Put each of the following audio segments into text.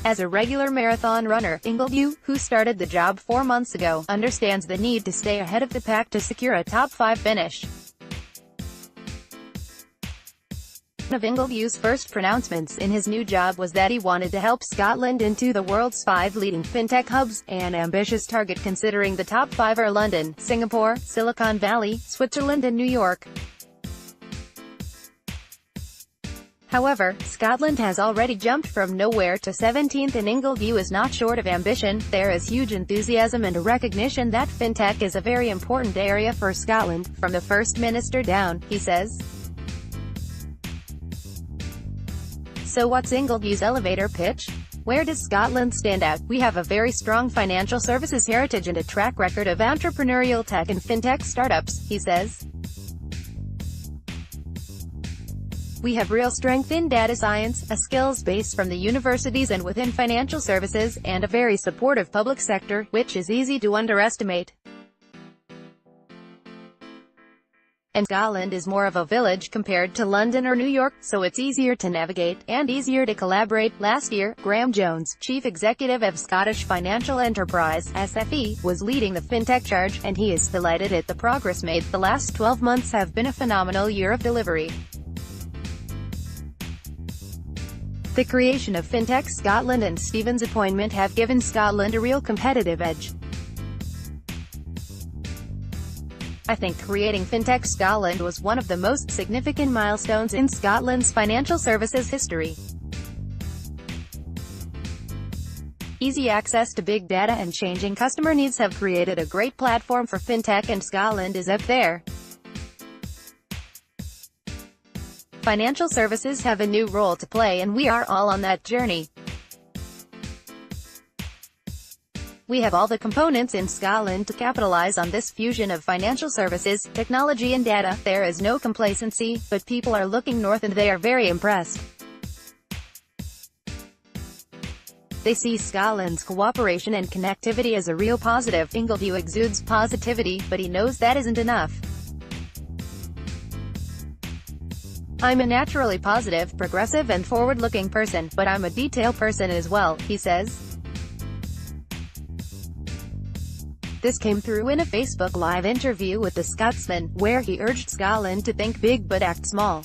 As a regular marathon runner, Ingledew, who started the job 4 months ago, understands the need to stay ahead of the pack to secure a top 5 finish. One of Ingledew's first pronouncements in his new job was that he wanted to help Scotland into the world's 5 leading fintech hubs, an ambitious target considering the top 5 are London, Singapore, Silicon Valley, Switzerland and New York. However, Scotland has already jumped from nowhere to 17th and Ingledew is not short of ambition. There is huge enthusiasm and a recognition that fintech is a very important area for Scotland, from the First Minister down, he says. So what's Ingledew's elevator pitch? Where does Scotland stand out? We have a very strong financial services heritage and a track record of entrepreneurial tech and fintech startups, he says. We have real strength in data science, a skills base from the universities and within financial services, and a very supportive public sector, which is easy to underestimate. And Scotland is more of a village compared to London or New York, so it's easier to navigate, and easier to collaborate. Last year, Graham Jones, chief executive of Scottish Financial Enterprise, SFE, was leading the fintech charge, and he is delighted at the progress made. The last 12 months have been a phenomenal year of delivery. The creation of Fintech Scotland and Stephen's appointment have given Scotland a real competitive edge. I think creating Fintech Scotland was one of the most significant milestones in Scotland's financial services history. Easy access to big data and changing customer needs have created a great platform for Fintech and Scotland is up there. Financial services have a new role to play and we are all on that journey. We have all the components in Scotland to capitalize on this fusion of financial services, technology and data. There is no complacency, but people are looking north and they are very impressed. They see Scotland's cooperation and connectivity as a real positive. Ingledew exudes positivity, but he knows that isn't enough. I'm a naturally positive, progressive and forward-looking person, but I'm a detail person as well, he says. This came through in a Facebook Live interview with the Scotsman, where he urged Scotland to think big but act small.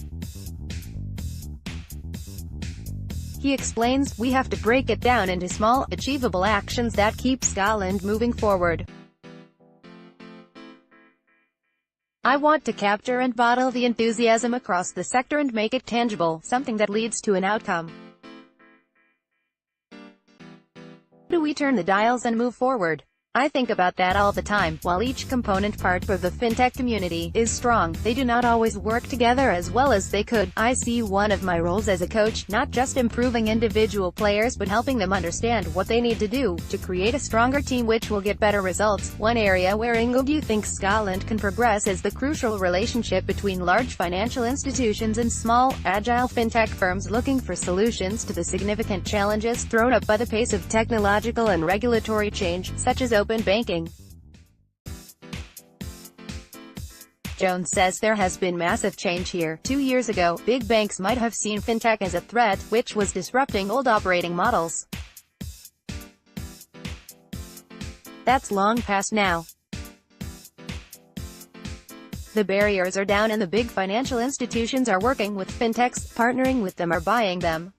He explains, we have to break it down into small, achievable actions that keep Scotland moving forward. I want to capture and bottle the enthusiasm across the sector and make it tangible, something that leads to an outcome. How do we turn the dials and move forward? I think about that all the time. While each component part of the fintech community is strong, they do not always work together as well as they could. I see one of my roles as a coach, not just improving individual players but helping them understand what they need to do to create a stronger team which will get better results. One area where Ingledew thinks Scotland can progress is the crucial relationship between large financial institutions and small, agile fintech firms looking for solutions to the significant challenges thrown up by the pace of technological and regulatory change, such as open banking. Jones says there has been massive change here. 2 years ago, big banks might have seen fintech as a threat, which was disrupting old operating models. That's long past now. The barriers are down and the big financial institutions are working with fintechs, partnering with them or buying them.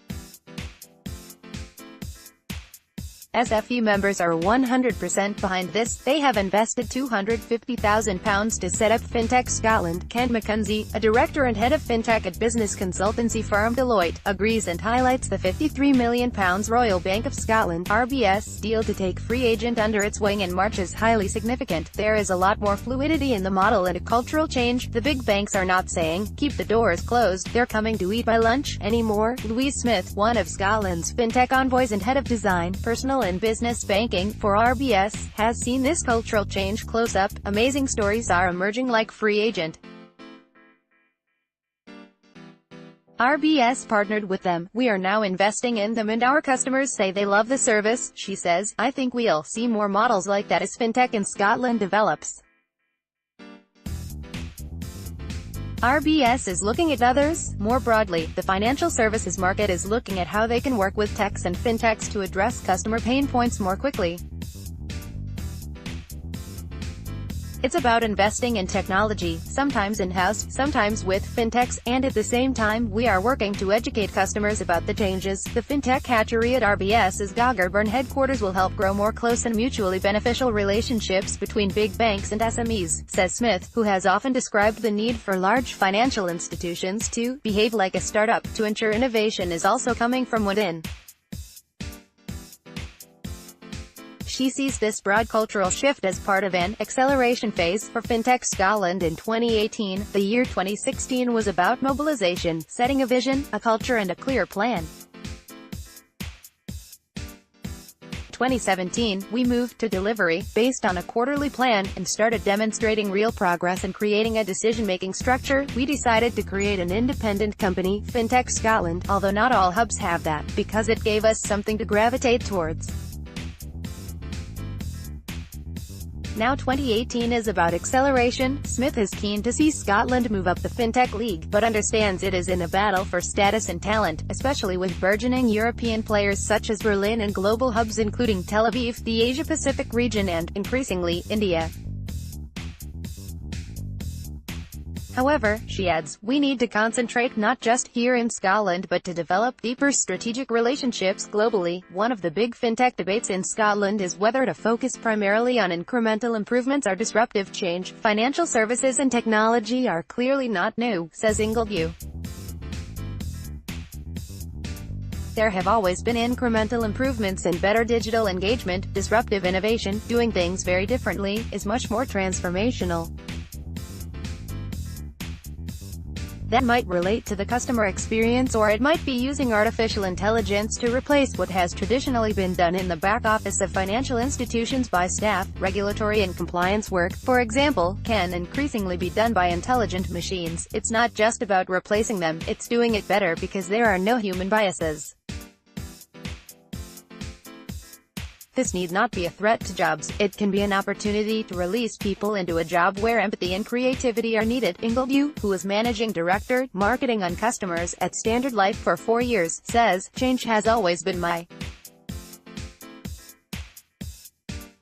SFE members are 100% behind this. They have invested £250,000 to set up Fintech Scotland. Ken McKenzie, a director and head of fintech at business consultancy firm Deloitte, agrees and highlights the £53 million Royal Bank of Scotland (RBS) deal to take Free Agent under its wing in March is highly significant. There is a lot more fluidity in the model and a cultural change. The big banks are not saying, keep the doors closed, they're coming to eat my lunch, anymore. Louise Smith, one of Scotland's fintech envoys and head of design, personal and business banking for RBS, has seen this cultural change close up. Amazing stories are emerging like Free Agent. RBS partnered with them. We are now investing in them and our customers say they love the service, she says. I think we'll see more models like that as fintech in Scotland develops. RBS is looking at others. More broadly, the financial services market is looking at how they can work with techs and fintechs to address customer pain points more quickly. It's about investing in technology, sometimes in-house, sometimes with fintechs, and at the same time, we are working to educate customers about the changes. The fintech hatchery at RBS's Goggerburn headquarters will help grow more close and mutually beneficial relationships between big banks and SMEs, says Smith, who has often described the need for large financial institutions to behave like a startup, to ensure innovation is also coming from within. She sees this broad cultural shift as part of an acceleration phase for Fintech Scotland in 2018. The year 2016 was about mobilization, setting a vision, a culture and a clear plan. 2017, we moved to delivery, based on a quarterly plan, and started demonstrating real progress and creating a decision-making structure. We decided to create an independent company, Fintech Scotland, although not all hubs have that, because it gave us something to gravitate towards. Now 2018 is about acceleration. Smith is keen to see Scotland move up the fintech league, but understands it is in a battle for status and talent, especially with burgeoning European players such as Berlin and global hubs including Tel Aviv, the Asia-Pacific region and, increasingly, India. However, she adds, we need to concentrate not just here in Scotland but to develop deeper strategic relationships globally. One of the big fintech debates in Scotland is whether to focus primarily on incremental improvements or disruptive change. Financial services and technology are clearly not new, says Ingledew. There have always been incremental improvements and better digital engagement. Disruptive innovation, doing things very differently, is much more transformational. That might relate to the customer experience, or it might be using artificial intelligence to replace what has traditionally been done in the back office of financial institutions by staff. Regulatory and compliance work, for example, can increasingly be done by intelligent machines. It's not just about replacing them, it's doing it better because there are no human biases. This need not be a threat to jobs, it can be an opportunity to release people into a job where empathy and creativity are needed. Ingledew, who was Managing Director, Marketing on Customers, at Standard Life for 4 years, says, change has always been my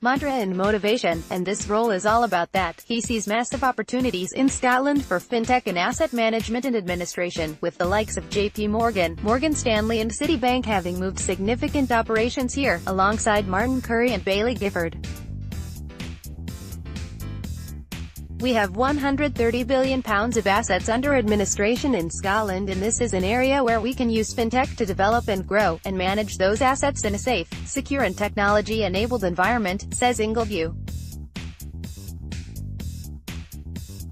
mantra and motivation, and this role is all about that. He sees massive opportunities in Scotland for fintech and asset management and administration, with the likes of JP Morgan, Morgan Stanley and Citibank having moved significant operations here, alongside Martin Currie and Baillie Gifford. We have £130 billion of assets under administration in Scotland, and this is an area where we can use fintech to develop and grow, and manage those assets in a safe, secure and technology-enabled environment, says Ingledew.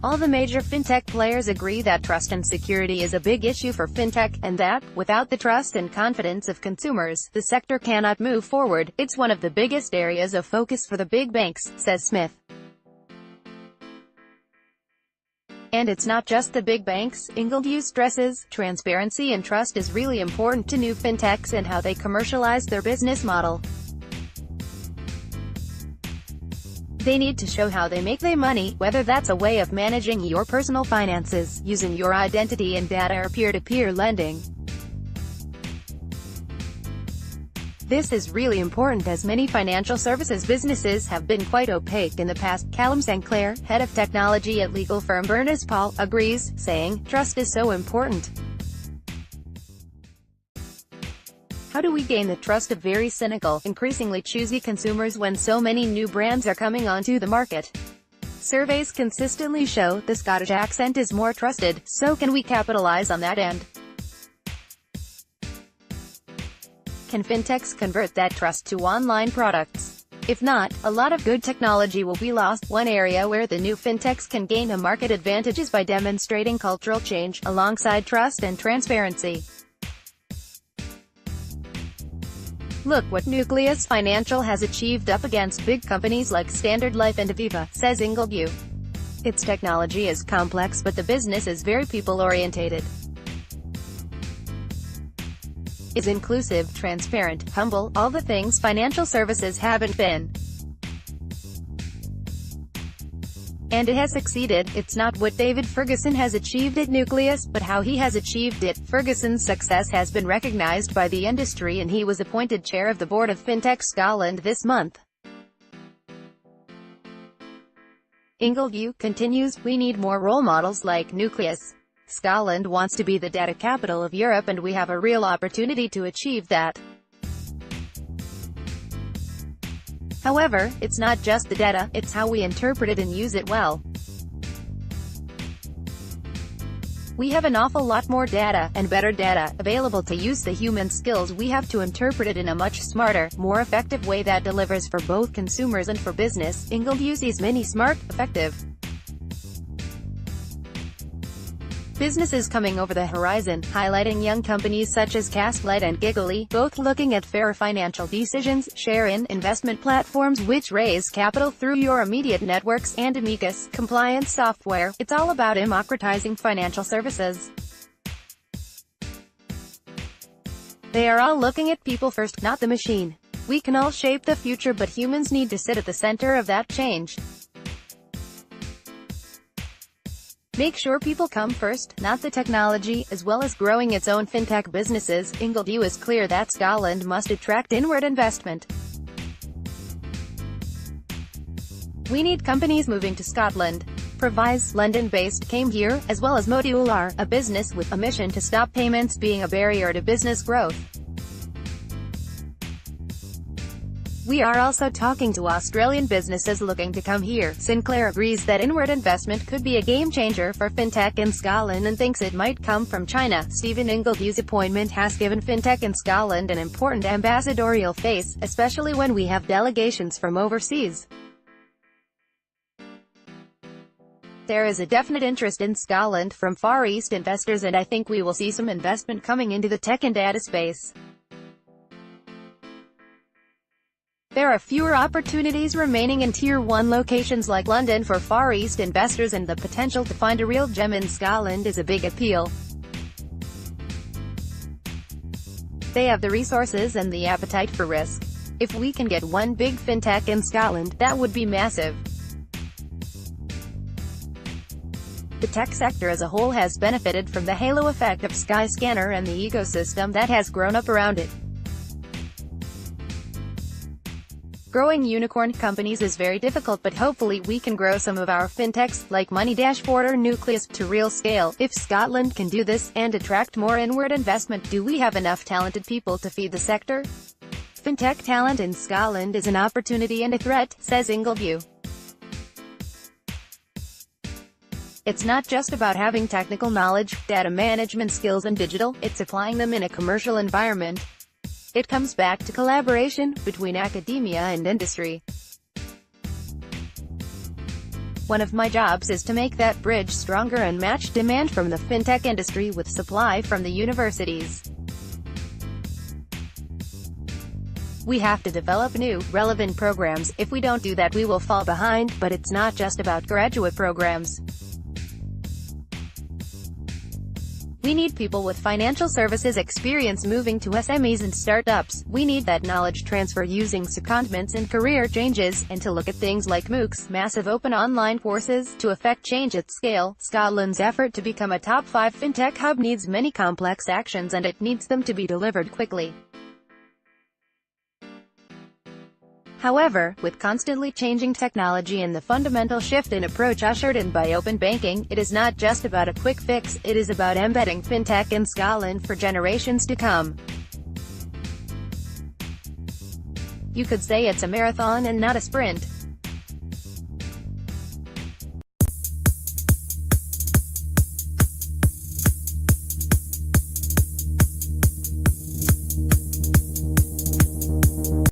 All the major fintech players agree that trust and security is a big issue for fintech, and that, without the trust and confidence of consumers, the sector cannot move forward. It's one of the biggest areas of focus for the big banks, says Smith. And it's not just the big banks, Ingledew stresses. Transparency and trust is really important to new fintechs and how they commercialize their business model. They need to show how they make their money, whether that's a way of managing your personal finances, using your identity and data, or peer-to-peer lending. This is really important as many financial services businesses have been quite opaque in the past. Callum Sinclair, head of technology at legal firm Berners Paul, agrees, saying, trust is so important. How do we gain the trust of very cynical, increasingly choosy consumers when so many new brands are coming onto the market? Surveys consistently show the Scottish accent is more trusted, so can we capitalize on that end? Can fintechs convert that trust to online products? If not, a lot of good technology will be lost. One area where the new fintechs can gain a market advantage is by demonstrating cultural change, alongside trust and transparency. Look what Nucleus Financial has achieved up against big companies like Standard Life and Aviva, says Ingledew. Its technology is complex but the business is very people-orientated. Is inclusive, transparent, humble, all the things financial services haven't been. And it has succeeded. It's not what David Ferguson has achieved at Nucleus, but how he has achieved it. Ferguson's success has been recognized by the industry and he was appointed chair of the board of Fintech Scotland this month. Ingledew continues, we need more role models like Nucleus. Scotland wants to be the data capital of Europe and we have a real opportunity to achieve that. However, it's not just the data, it's how we interpret it and use it well. We have an awful lot more data, and better data, available to use the human skills we have to interpret it in a much smarter, more effective way that delivers for both consumers and for business. Ingledew sees many smart, effective businesses coming over the horizon, highlighting young companies such as Castlight and Giggly, both looking at fair financial decisions, share-in, investment platforms which raise capital through your immediate networks, and amicus, compliance software. It's all about democratizing financial services. They are all looking at people first, not the machine. We can all shape the future, but humans need to sit at the center of that change. Make sure people come first, not the technology, as well as growing its own fintech businesses. Ingledew is clear that Scotland must attract inward investment. We need companies moving to Scotland. Provise, London-based, came here, as well as Modular, a business with a mission to stop payments being a barrier to business growth. We are also talking to Australian businesses looking to come here. Sinclair agrees that inward investment could be a game-changer for fintech in Scotland and thinks it might come from China. Stephen Ingledew's appointment has given fintech in Scotland an important ambassadorial face, especially when we have delegations from overseas. There is a definite interest in Scotland from Far East investors, and I think we will see some investment coming into the tech and data space. There are fewer opportunities remaining in Tier 1 locations like London for Far East investors, and the potential to find a real gem in Scotland is a big appeal. They have the resources and the appetite for risk. If we can get one big fintech in Scotland, that would be massive. The tech sector as a whole has benefited from the halo effect of Skyscanner and the ecosystem that has grown up around it. Growing unicorn companies is very difficult, but hopefully we can grow some of our fintechs, like Money Dashboard or Nucleus, to real scale. If Scotland can do this, and attract more inward investment, do we have enough talented people to feed the sector? Fintech talent in Scotland is an opportunity and a threat, says Ingledew. It's not just about having technical knowledge, data management skills and digital, it's applying them in a commercial environment. It comes back to collaboration between academia and industry. One of my jobs is to make that bridge stronger and match demand from the fintech industry with supply from the universities. We have to develop new, relevant programs. If we don't do that, we will fall behind, but it's not just about graduate programs. We need people with financial services experience moving to SMEs and startups. We need that knowledge transfer using secondments and career changes, and to look at things like MOOCs, massive open online courses, to affect change at scale. Scotland's effort to become a top 5 fintech hub needs many complex actions, and it needs them to be delivered quickly. However, with constantly changing technology and the fundamental shift in approach ushered in by open banking, it is not just about a quick fix, it is about embedding fintech in Scotland for generations to come. You could say it's a marathon and not a sprint.